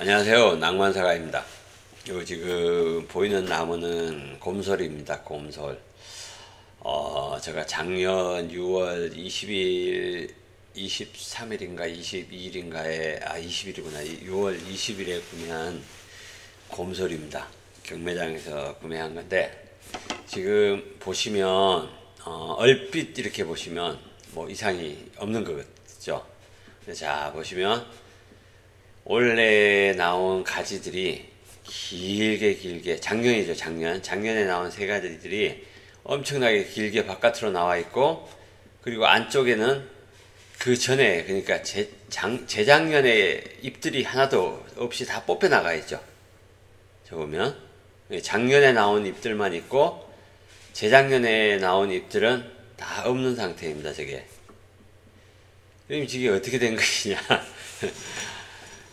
안녕하세요. 낭만사가입니다. 요 지금 보이는 나무는 곰솔입니다. 곰솔. 제가 작년 6월 20일, 23일인가 22일인가에 20일이구나. 6월 20일에 구매한 곰솔입니다. 경매장에서 구매한 건데 지금 보시면 얼핏 이렇게 보시면 뭐 이상이 없는 거겠죠. 자, 보시면 원래 나온 가지들이 길게 작년이죠. 작년에 나온 세 가지들이 엄청나게 길게 바깥으로 나와 있고, 그리고 안쪽에는 그 전에, 그러니까 재작년에 잎들이 하나도 없이 다 뽑혀 나가 있죠. 저 보면 작년에 나온 잎들만 있고 재작년에 나온 잎들은 다 없는 상태입니다. 저게 그럼 저게 어떻게 된 것이냐.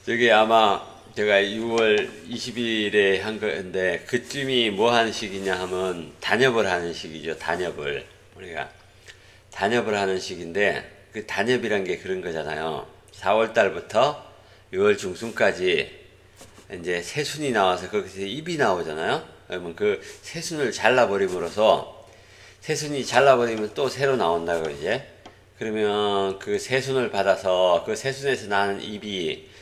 저게 아마 제가 6월 20일에 한 건데, 그쯤이 뭐 하는 시기냐 하면 단엽을 하는 시기죠. 단엽을 우리가 단엽을 하는 시기인데, 그 단엽이란 게 그런 거잖아요. 4월 달부터 6월 중순까지 이제 새순이 나와서 거기서 잎이 나오잖아요. 그러면 그 새순을 잘라버림으로써, 새순이 잘라버리면 또 새로 나온다고 이제. 그러면 그 새순을 받아서 그 새순에서 나는 잎이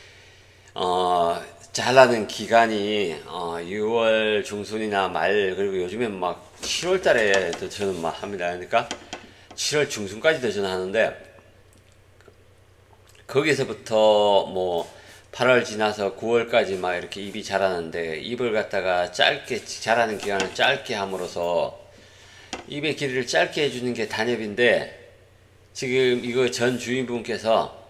잘라는 기간이 6월 중순이나 말, 그리고 요즘엔 막 7월 달에도 저는 막 합니다. 그러니까 7월 중순까지도 저는 하는데, 거기서부터 뭐 8월 지나서 9월까지 막 이렇게 잎이 자라는데, 잎을 갖다가 짧게 자라는 기간을 짧게 함으로써 잎의 길이를 짧게 해주는 게 단엽인데, 지금 이거 전 주인분께서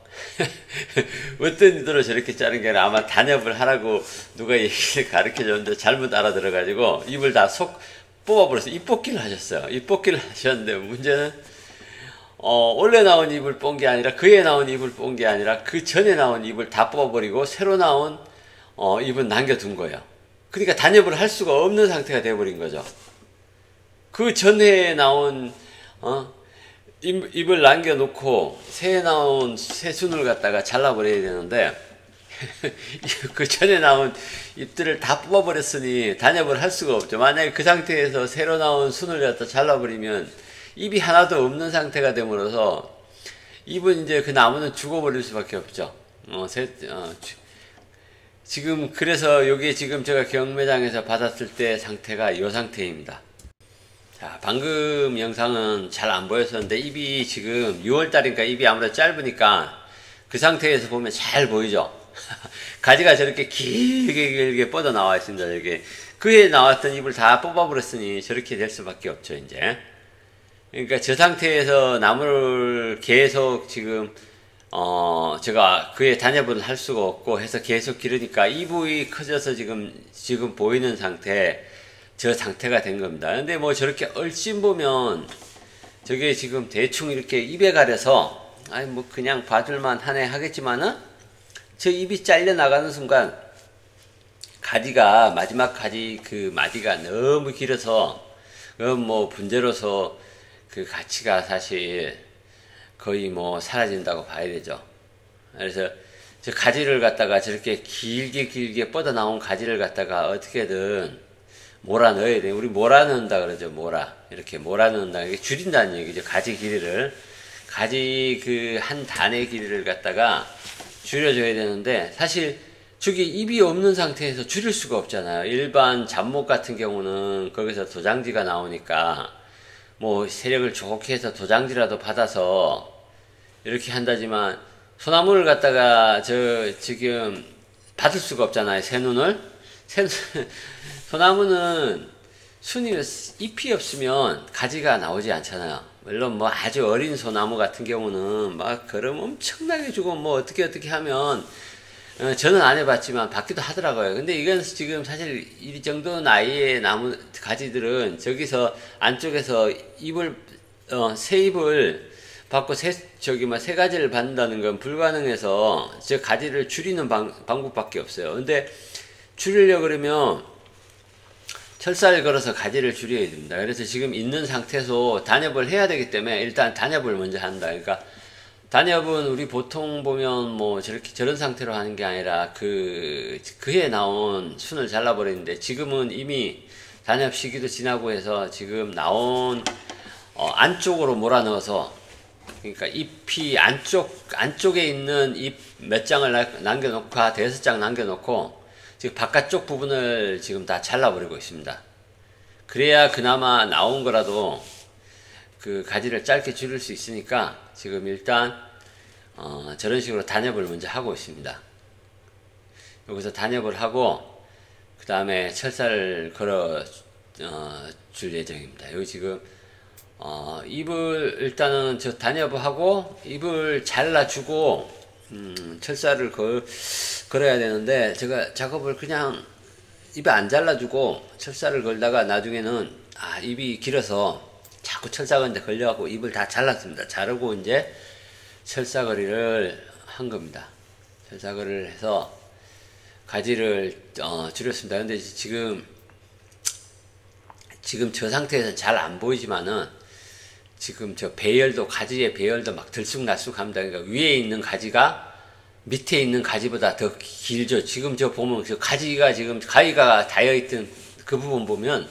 어떤 의도로 저렇게 자른 게 아니라 아마 단엽을 하라고 누가 얘기를 가르쳐 줬는데 잘못 알아들어가지고 잎을 다 속 뽑아버려서 잎 뽑기를 하셨어요. 잎 뽑기를 하셨는데, 문제는 원래 나온 잎을 뽑은 게 아니라, 그에 나온 잎을 뽑은 게 아니라 그 전에 나온 잎을 다 뽑아버리고 새로 나온 잎은 남겨둔 거예요. 그러니까 단엽을 할 수가 없는 상태가 되어버린 거죠. 그 전에 나온 잎을 남겨놓고 새에 나온 새순을 갖다가 잘라버려야 되는데 그 전에 나온 잎들을 다 뽑아버렸으니 단엽을 할 수가 없죠. 만약에 그 상태에서 새로 나온 순을 갖다 잘라버리면 잎이 하나도 없는 상태가 됨으로써 잎은 이제 그 나무는 죽어버릴 수밖에 없죠. 지금 그래서 여기 지금 제가 경매장에서 받았을 때 상태가 이 상태입니다. 자, 방금 영상은 잘 안 보였었는데, 잎이 지금 6월달이니까 잎이 아무래도 짧으니까 그 상태에서 보면 잘 보이죠. 가지가 저렇게 길게 뻗어 나와 있습니다. 이렇게 그에 나왔던 잎을 다 뽑아버렸으니 저렇게 될 수밖에 없죠. 이제 그러니까 저 상태에서 나무를 계속 지금 제가 그에 단엽을 할 수가 없고 해서 계속 기르니까 이 부위 커져서 지금 보이는 상태, 저 상태가 된 겁니다. 근데 뭐 저렇게 얼씬 보면 저게 지금 대충 이렇게 잎에 가려서 아니 뭐 그냥 봐줄만 하네 하겠지만은, 저 잎이 잘려 나가는 순간 가지가, 마지막 가지 그 마디가 너무 길어서 뭐 분재로서 그 가치가 사실 거의 뭐 사라진다고 봐야 되죠. 그래서 저 가지를 갖다가 저렇게 길게 뻗어 나온 가지를 갖다가 어떻게든 몰아 넣어야 돼. 우리 몰아 넣는다 그러죠. 이렇게 몰아 넣는다. 이게 줄인다는 얘기죠. 가지 길이를. 가지 그 한 단의 길이를 갖다가 줄여줘야 되는데, 사실 저기 잎이 없는 상태에서 줄일 수가 없잖아요. 일반 잡목 같은 경우는 거기서 도장지가 나오니까 뭐 세력을 좋게 해서 도장지라도 받아서 이렇게 한다지만, 소나무를 갖다가 지금 받을 수가 없잖아요. 소나무는 잎이 없으면 가지가 나오지 않잖아요. 물론 뭐 아주 어린 소나무 같은 경우는 막 그럼 엄청나게 주고 뭐 어떻게 하면 저는 안 해봤지만 받기도 하더라고요. 근데 이건 지금 사실 이 정도 나이의 나무 가지들은 저기서 안쪽에서 새 잎을 받고 새 가지를 받는다는 건 불가능해서 저 가지를 줄이는 방법밖에 없어요. 근데 줄이려고 그러면 철사를 걸어서 가지를 줄여야 됩니다. 그래서 지금 있는 상태에서 단엽을 해야 되기 때문에 일단 단엽을 먼저 한다. 그러니까 단엽은 우리 보통 보면 뭐 저렇게 저런 상태로 하는 게 아니라 그해 나온 순을 잘라버리는데 지금은 이미 단엽 시기도 지나고 해서 지금 나온 안쪽으로 몰아넣어서 그러니까 잎이 안쪽에 있는 잎 몇 장을 남겨놓고 한 5장 남겨놓고 지금 바깥쪽 부분을 지금 다 잘라버리고 있습니다. 그래야 그나마 나온 거라도 그 가지를 짧게 줄일 수 있으니까 지금 일단 저런 식으로 단엽을 먼저 하고 있습니다. 여기서 단엽을 하고 그 다음에 철사를 걸어 줄 예정입니다. 여기 지금 잎을 일단은 저 단엽을 하고 잎을 잘라주고 철사를 걸어야 되는데 제가 작업을 그냥 잎에 안 잘라주고 철사를 걸다가 나중에는 잎이 길어서 자꾸 철사건데 걸려갖고 잎을 다 잘랐습니다. 자르고 이제 철사거리를 한 겁니다. 철사거리를 해서 가지를 줄였습니다. 근데 지금 저 상태에서는 잘 안 보이지만은 지금 저 배열도 가지의 배열도 막 들쑥날쑥합니다. 그러니까 위에 있는 가지가 밑에 있는 가지보다 더 길죠. 지금 저 보면 저 가지가 지금 가위가 닿여있던 그 부분 보면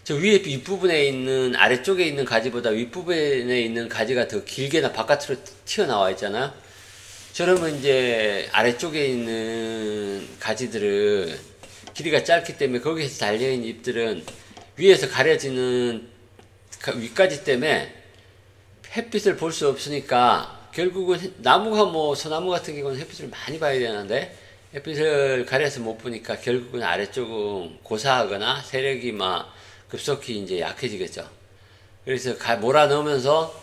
저 위에 윗부분에 있는 아래쪽에 있는 가지보다 윗부분에 있는 가지가 더 길게나 바깥으로 튀어나와 있잖아요. 저러면 이제 아래쪽에 있는 가지들은 길이가 짧기 때문에 거기에서 달려있는 잎들은 위에서 가려지는 윗가지 때문에 햇빛을 볼 수 없으니까 결국은 나무가 뭐 소나무 같은 경우는 햇빛을 많이 봐야 되는데 햇빛을 가려서 못 보니까 결국은 아래쪽은 고사하거나 세력이 막 급속히 이제 약해지겠죠. 그래서 몰아 넣으면서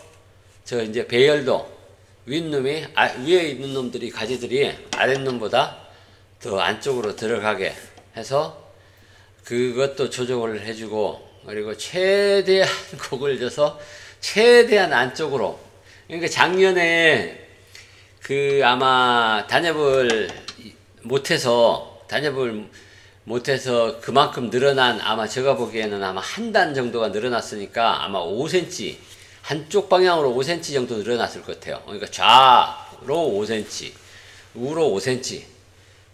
저 이제 배열도 윗놈이 위에 있는 놈들이 가지들이 아랫놈보다 더 안쪽으로 들어가게 해서 그것도 조정을 해주고 그리고 최대한 곡을 줘서 최대한 안쪽으로 그러니까 작년에 아마 단엽을 못해서 그만큼 늘어난 아마 제가 보기에는 아마 한 단 정도가 늘어났으니까 아마 5cm 한쪽 방향으로 5cm 정도 늘어났을 것 같아요. 그러니까 좌로 5cm 우로 5cm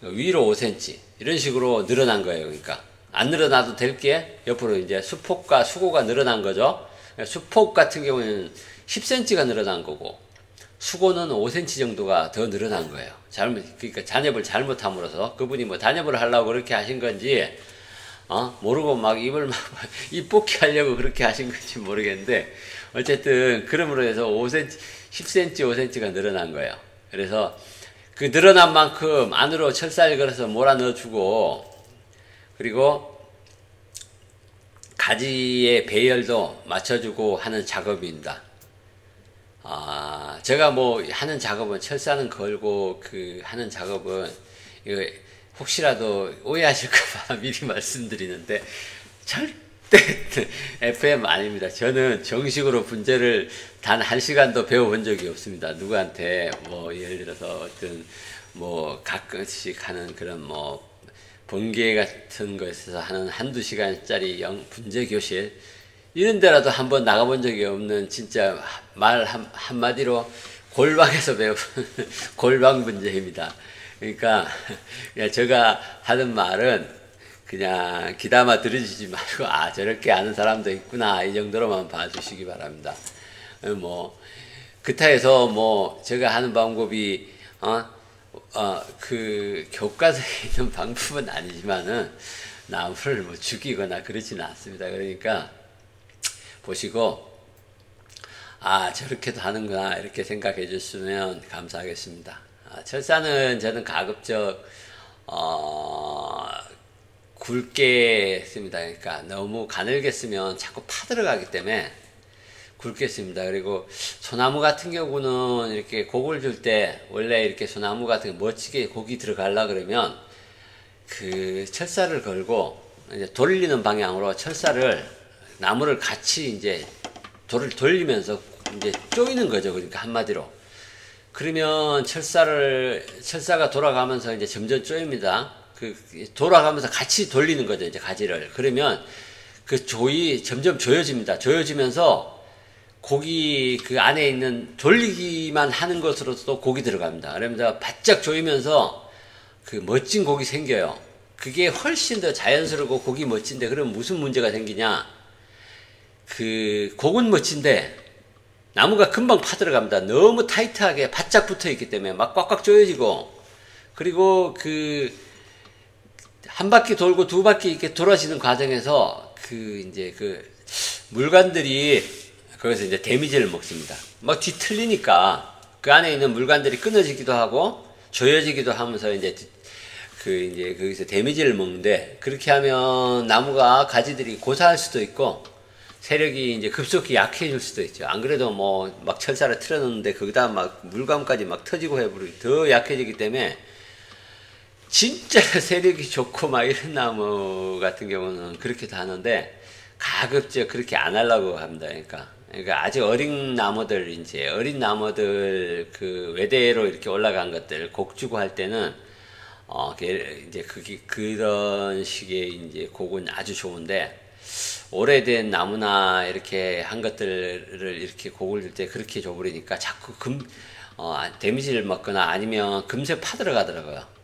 위로 5cm 이런 식으로 늘어난 거예요. 그러니까 안 늘어나도 될 게 옆으로 이제 수폭과 수고가 늘어난 거죠. 수폭 같은 경우는 10cm가 늘어난 거고 수고는 5cm 정도가 더 늘어난 거예요. 그러니까 단엽을 잘못함으로써 그분이 뭐 단엽을 하려고 그렇게 하신 건지 모르고 막 입 뽑기 하려고 그렇게 하신 건지 모르겠는데 어쨌든 그러므로 해서 5cm, 10cm, 5cm가 늘어난 거예요. 그래서 그 늘어난 만큼 안으로 철사를 걸어서 몰아 넣어주고 그리고 가지의 배열도 맞춰주고 하는 작업입니다. 제가 뭐 하는 작업은 철사는 걸고 하는 작업은 이거 혹시라도 오해하실까봐 미리 말씀드리는데 절대 FM 아닙니다. 저는 정식으로 분재를 단 1시간도 배워본 적이 없습니다. 누구한테 뭐 예를 들어서 어떤 뭐 가끔씩 하는 그런 뭐 번개 같은 거에서 하는 한두 시간짜리 분재 교실 이런 데라도 한번 나가본 적이 없는 진짜 말 한마디로 골방에서 배운 골방 분재입니다. 그러니까 제가 하는 말은 그냥 귀담아 들으시지 말고 저렇게 아는 사람도 있구나 이 정도로만 봐주시기 바랍니다. 뭐 그타해서 뭐 제가 하는 방법이 그 교과서에 있는 방법은 아니지만은 나무를 뭐 죽이거나 그러지는 않습니다. 그러니까 보시고 저렇게도 하는구나 이렇게 생각해 주시면 감사하겠습니다. 철사는 저는 가급적 굵게 씁니다. 그러니까 너무 가늘게 쓰면 자꾸 파들어가기 때문에 굵게 씁니다. 그리고 소나무 같은 경우는 이렇게 곡을 줄 때 원래 이렇게 소나무 같은 거 멋지게 곡이 들어가려 그러면 그 철사를 걸고 이제 돌리는 방향으로 철사를 나무를 같이 이제 돌을 돌리면서 이제 조이는 거죠. 그러니까 한마디로. 그러면 철사가 돌아가면서 이제 점점 조입니다. 돌아가면서 같이 돌리는 거죠. 이제 가지를. 그러면 그 점점 조여집니다. 조여지면서 고기 그 안에 있는 돌리기만 하는 것으로도 고기 들어갑니다. 그러면서 바짝 조이면서 그 멋진 고기 생겨요. 그게 훨씬 더 자연스럽고 고기 멋진데, 그럼 무슨 문제가 생기냐? 그 고군 멋진데 나무가 금방 파들어갑니다. 너무 타이트하게 바짝 붙어 있기 때문에 막 꽉꽉 조여지고, 그리고 그 한 바퀴 돌고 두 바퀴 이렇게 돌아지는 과정에서 그 이제 그 물관들이 거기서 이제 데미지를 먹습니다. 막 뒤틀리니까 그 안에 있는 물관들이 끊어지기도 하고 조여지기도 하면서 이제 이제 거기서 데미지를 먹는데, 그렇게 하면 나무가 가지들이 고사할 수도 있고 세력이 이제 급속히 약해질 수도 있죠. 안 그래도 뭐 막 철사를 틀어놓는데 거기다 막 물감까지 막 터지고 해버리고 더 약해지기 때문에, 진짜 세력이 좋고 막 이런 나무 같은 경우는 그렇게도 하는데 가급적 그렇게 안 하려고 합니다. 그러니까 아주 어린 나무들, 이제 어린 나무들 그 외대로 이렇게 올라간 것들 곡 주고 할 때는 이제 그런 식의 이제 곡은 아주 좋은데, 오래된 나무나 이렇게 한 것들을 이렇게 곡을 줄 때 그렇게 줘버리니까 자꾸 데미지를 먹거나 아니면 금세 파들어 가더라고요.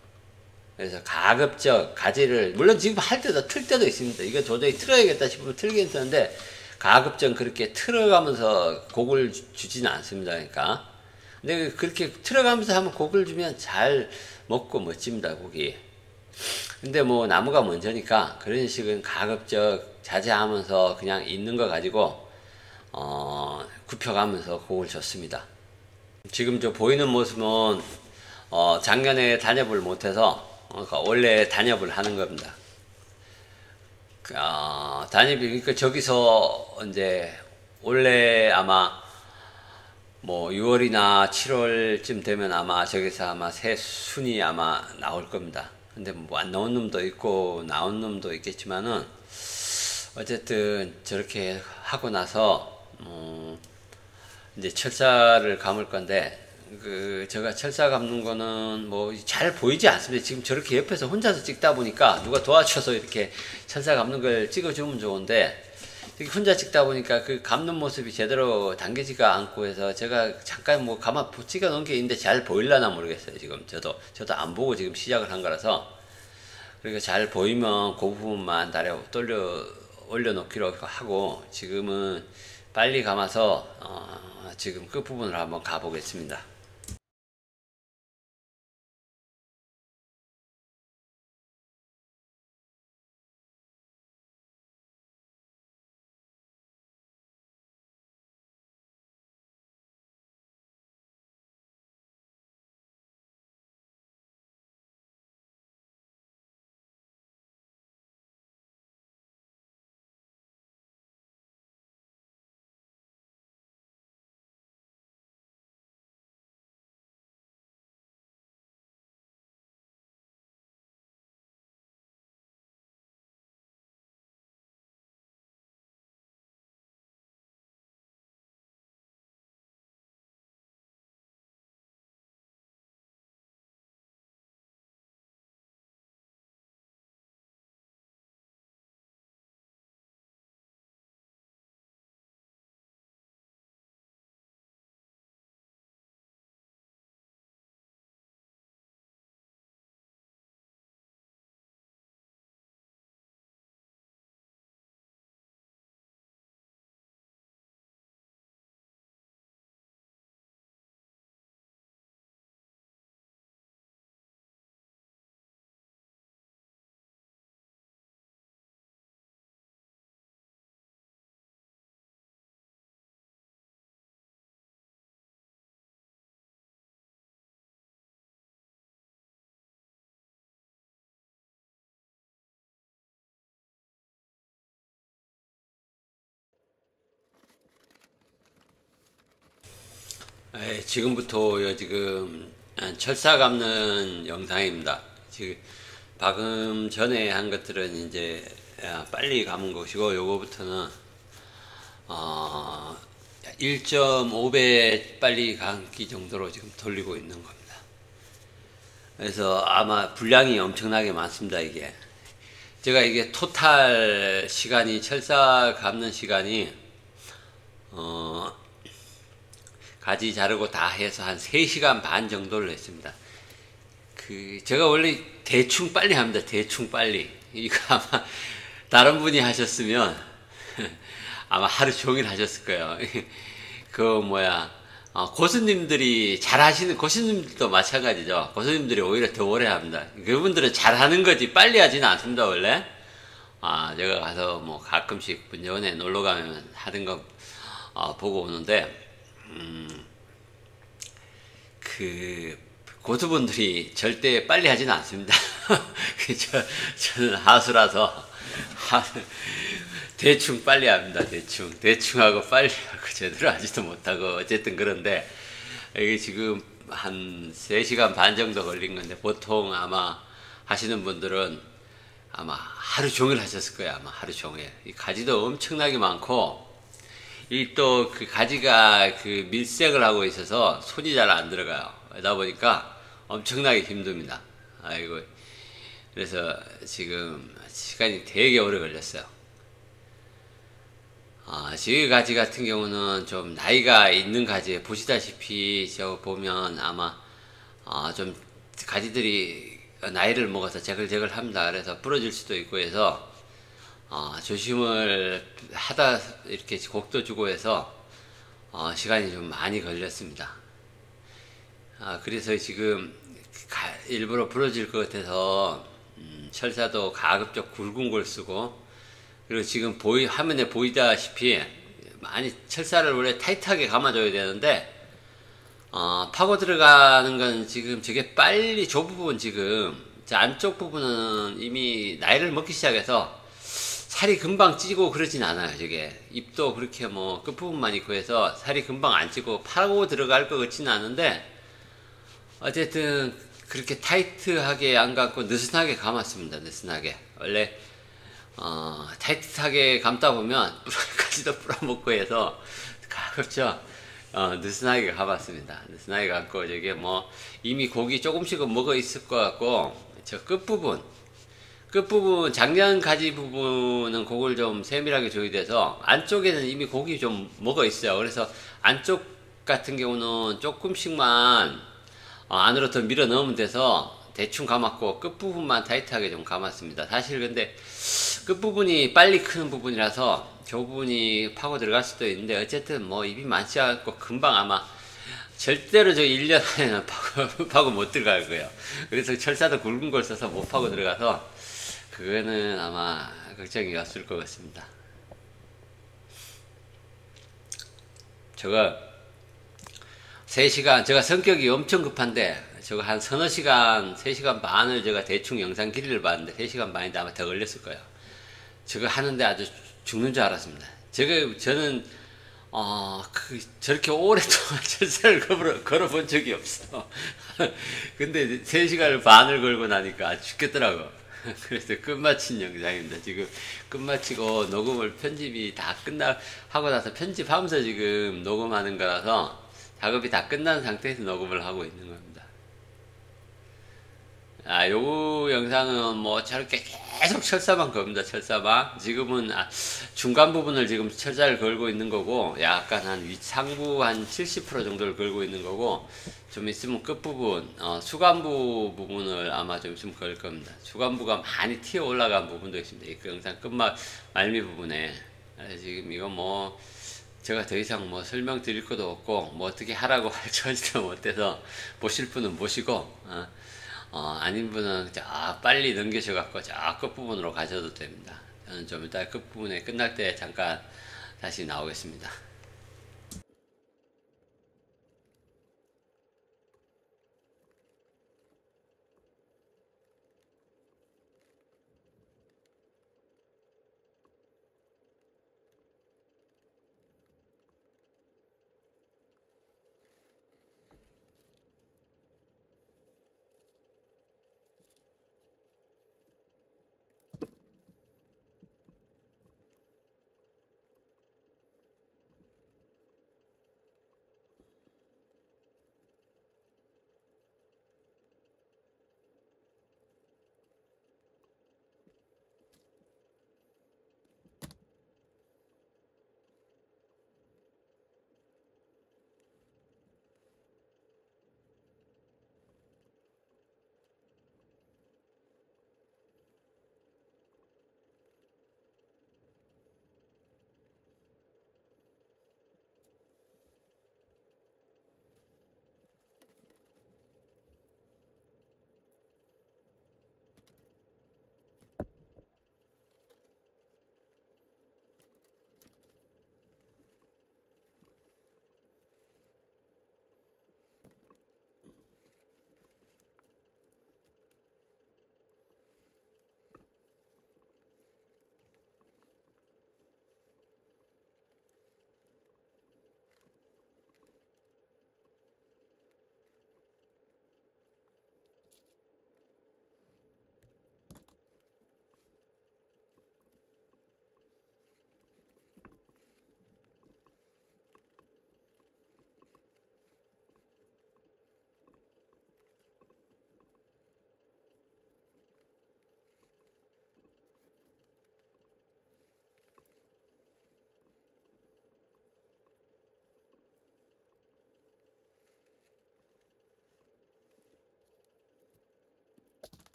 그래서 가급적 가지를, 물론 지금 할 때도 틀 때도 있습니다. 이거 도저히 틀어야겠다 싶으면 틀겠는데 가급적 그렇게 틀어가면서 곡을 주지는 않습니다. 그러니까. 근데 그렇게 틀어가면서 하면 곡을 주면 잘 먹고 멋집니다, 고기. 근데 뭐 나무가 먼저니까 그런 식은 가급적 자제하면서 그냥 있는 거 가지고 굽혀가면서 곡을 줬습니다. 지금 저 보이는 모습은 작년에 단엽을 못해서 그러니까 원래 단엽을 하는 겁니다. 단엽이, 그러니까 저기서 이제 원래 아마 뭐 6월이나 7월쯤 되면 아마 저기서 아마 새 순이 아마 나올 겁니다. 근데 뭐 안 나온 놈도 있고 나온 놈도 있겠지만은 어쨌든 저렇게 하고 나서 이제 철사를 감을 건데, 제가 철사 감는 거는 뭐 잘 보이지 않습니다. 지금 저렇게 옆에서 혼자서 찍다 보니까 누가 도와줘서 이렇게 철사 감는 걸 찍어주면 좋은데, 이렇게 혼자 찍다 보니까 그 감는 모습이 제대로 당기지가 않고 해서 제가 잠깐 뭐 가만 찍어 놓은 게 있는데 잘 보일라나 모르겠어요. 지금 저도 안 보고 지금 시작을 한 거라서. 그러니까 잘 보이면 그 부분만 다리 올려놓기로 하고, 지금은 빨리 감아서 지금 끝부분을 한번 가보겠습니다. 지금부터요, 지금 철사 감는 영상입니다. 지금 방금 전에 한 것들은 이제 빨리 감은 것이고, 요거부터는 1.5배 빨리 감기 정도로 지금 돌리고 있는 겁니다. 그래서 아마 분량이 엄청나게 많습니다. 이게 제가 이게 토탈 시간이, 철사 감는 시간이 가지 자르고 다 해서 한 3시간 반 정도를 했습니다. 제가 원래 대충 빨리 합니다. 대충 빨리. 이거 아마 다른 분이 하셨으면 아마 하루 종일 하셨을 거예요. 고수님들이 잘 하시는 고수님들도 마찬가지죠. 고수님들이 오히려 더 오래 합니다. 그분들은 잘 하는 거지 빨리 하지는 않습니다, 원래. 제가 가서 뭐 가끔씩 분전에 놀러 가면 하는 거 보고 오는데, 고수분들이 절대 빨리 하지는 않습니다. 저는 하수라서 대충 빨리 합니다. 대충 하고 빨리 하고 제대로 하지도 못하고 어쨌든 그런데 이게 지금 한 3시간 반 정도 걸린 건데, 보통 아마 하시는 분들은 아마 하루 종일 하셨을 거예요. 아마 하루 종일. 이 가지도 엄청나게 많고, 이 또 그 가지가 그 밀색을 하고 있어서 손이 잘 안 들어가요. 그러다 보니까 엄청나게 힘듭니다. 아이고. 그래서 지금 시간이 되게 오래 걸렸어요. 지금 가지 같은 경우는 좀 나이가 있는 가지에, 보시다시피 저 보면 아마 좀 가지들이 나이를 먹어서 제글제글 합니다. 그래서 부러질 수도 있고 해서 조심을 하다 이렇게 곡도 주고 해서 시간이 좀 많이 걸렸습니다. 그래서 지금 일부러 부러질 것 같아서 철사도 가급적 굵은 걸 쓰고, 그리고 지금 화면에 보이다시피 많이 철사를 원래 타이트하게 감아줘야 되는데, 파고 들어가는 건 지금 저게 빨리 저 부분, 지금 안쪽 부분은 이미 나이를 먹기 시작해서 살이 금방 찌고 그러진 않아요. 저게 잎도 그렇게 뭐 끝부분만 있고 해서 살이 금방 안 찌고 파고 들어갈 것 같지는 않은데, 어쨌든 그렇게 타이트하게 안 감고 느슨하게 감았습니다. 느슨하게. 원래 타이트하게 감다 보면 가지도 뿌려먹고 해서 가급적 느슨하게 감았습니다. 느슨하게 감고, 저게 뭐 이미 고기 조금씩은 먹어 있을 것 같고, 저 끝부분 작년 가지 부분은 그걸 좀 세밀하게 줘야 돼서, 안쪽에는 이미 고기 좀 먹어 있어요. 그래서 안쪽 같은 경우는 조금씩만 안으로 더 밀어 넣으면 돼서 대충 감았고, 끝부분만 타이트하게 좀 감았습니다. 사실 근데 끝부분이 빨리 크는 부분이라서 저 부분이 파고 들어갈 수도 있는데, 어쨌든 뭐 입이 많지 않고 금방 아마 절대로 저 1년 안에는 파고 못 들어갈 거예요. 그래서 철사도 굵은 걸 써서 못 파고 들어가서 그거는 아마 걱정이 없을 것 같습니다. 제가 3시간, 제가 성격이 엄청 급한데, 저거 한 서너 시간, 3시간 반을 제가 대충 영상 길이를 봤는데 3시간 반인데 아마 더 걸렸을 거예요. 저거 하는데 아주 죽는 줄 알았습니다. 저는 저렇게 오랫동안 철사를 걸어본 적이 없어. 근데 3시간을 반을 걸고 나니까 죽겠더라고. 그래서 끝마친 영상입니다. 지금 끝마치고 녹음을 편집이 다 하고 나서 편집하면서 지금 녹음하는 거라서 작업이 다 끝난 상태에서 녹음을 하고 있는 겁니다. 요 영상은 뭐 저렇게 계속 철사만 겁니다. 철사만. 지금은 중간 부분을 지금 철사를 걸고 있는 거고, 약간 한 상부 한 70% 정도를 걸고 있는 거고, 좀 있으면 끝부분, 수간부 부분을 아마 좀 있으면 걸 겁니다. 수간부가 많이 튀어 올라간 부분도 있습니다. 이 영상 말미 부분에. 지금 이거 뭐 제가 더 이상 뭐 설명드릴 것도 없고, 뭐 어떻게 하라고 할지도 못해서, 보실 분은 보시고, 아닌 분은 빨리 넘기셔갖고 저 끝부분으로 가셔도 됩니다. 저는 좀 이따 끝부분에 끝날 때 잠깐 다시 나오겠습니다.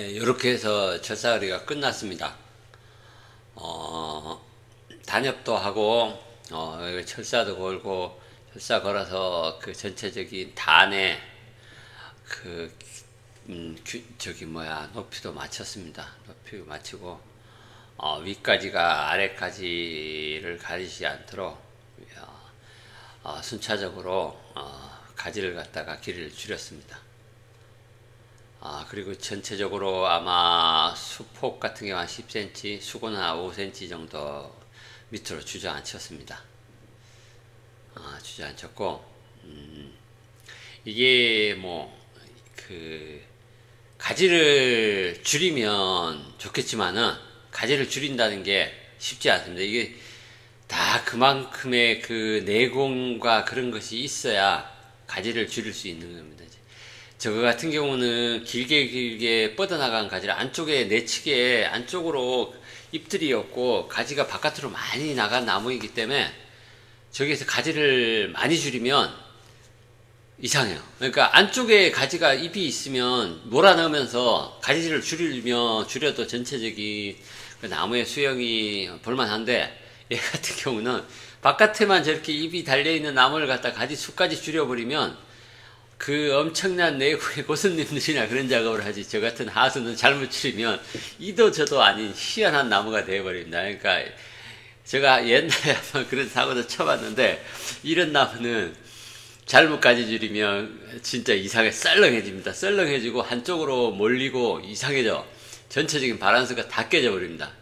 이렇게 해서 철사거리가 끝났습니다. 단엽도 하고 철사도 걸고 철사 걸어서 그 전체적인 단의 그 높이도 맞췄습니다. 높이 맞추고 윗가지가 아래가지를 가리지 않도록 순차적으로 가지를 갖다가 길이를 줄였습니다. 그리고 전체적으로 아마 수폭 같은 경우 한 10cm, 수고는 5cm 정도 밑으로 주저앉혔습니다. 주저앉혔고, 이게 가지를 줄이면 좋겠지만은, 가지를 줄인다는 게 쉽지 않습니다. 이게 다 그만큼의 그 내공과 그런 것이 있어야 가지를 줄일 수 있는 겁니다. 저거 같은 경우는 길게 뻗어나간 가지를 안쪽에 내측에 안쪽으로 잎들이 없고 가지가 바깥으로 많이 나간 나무이기 때문에 저기에서 가지를 많이 줄이면 이상해요. 그러니까 안쪽에 가지가 잎이 있으면 몰아넣으면서 가지를 줄여도 전체적인 그 나무의 수영이 볼만한데, 얘 같은 경우는 바깥에만 저렇게 잎이 달려있는 나무를 갖다 가지 수까지 줄여버리면 그 엄청난 내부의 고수님들이나 그런 작업을 하지, 저 같은 하수는 잘못 줄이면 이도 저도 아닌 희한한 나무가 되어버립니다. 그러니까 제가 옛날에 한번 그런 사고도 쳐봤는데, 이런 나무는 잘못 가지 줄이면 진짜 이상하게 썰렁해집니다. 썰렁해지고 한쪽으로 몰리고 이상해져. 전체적인 바란스가 다 깨져버립니다.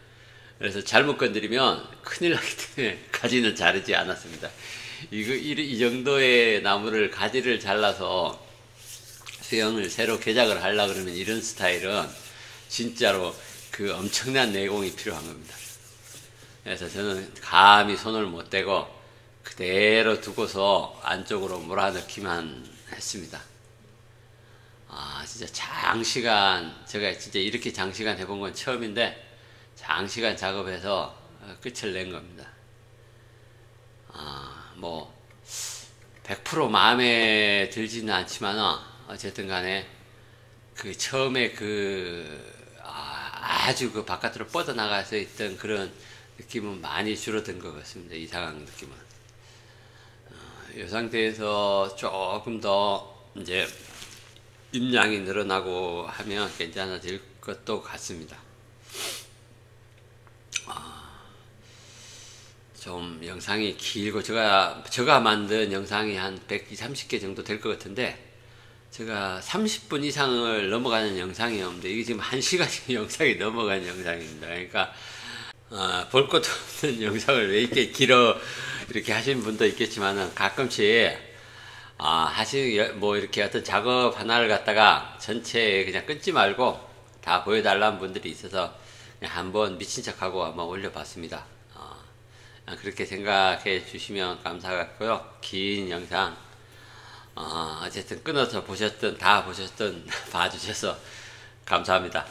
그래서 잘못 건드리면 큰일 나기 때문에 가지는 자르지 않았습니다. 이 정도의 나무를 가지를 잘라서 수영을 새로 개작을 하려고 그러면 이런 스타일은 진짜로 그 엄청난 내공이 필요한 겁니다. 그래서 저는 감히 손을 못 대고 그대로 두고서 안쪽으로 몰아넣기만 했습니다. 진짜 장시간, 제가 진짜 이렇게 장시간 해본 건 처음인데, 장시간 작업해서 끝을 낸 겁니다. 100% 마음에 들지는 않지만, 어쨌든 간에, 그 처음에 아주 그 바깥으로 뻗어나가서 있던 그런 느낌은 많이 줄어든 것 같습니다. 이상한 느낌은. 이 상태에서 조금 더 이제 잎량이 늘어나고 하면 괜찮아질 것도 같습니다. 좀 영상이 길고, 제가 만든 영상이 한 120, 30개 정도 될 것 같은데, 제가 30분 이상을 넘어가는 영상이 없는데, 이게 지금 1시간이 영상이 넘어간 영상입니다. 그러니까, 볼 것도 없는 영상을 왜 이렇게 길어, 이렇게 하시는 분도 있겠지만은, 가끔씩, 이렇게 어떤 작업 하나를 갖다가 전체 그냥 끊지 말고, 다 보여달라는 분들이 있어서, 그냥 한번 미친 척하고 한번 올려봤습니다. 그렇게 생각해 주시면 감사하고요. 긴 영상, 어쨌든 끊어서 보셨든 다 보셨든 봐주셔서 감사합니다.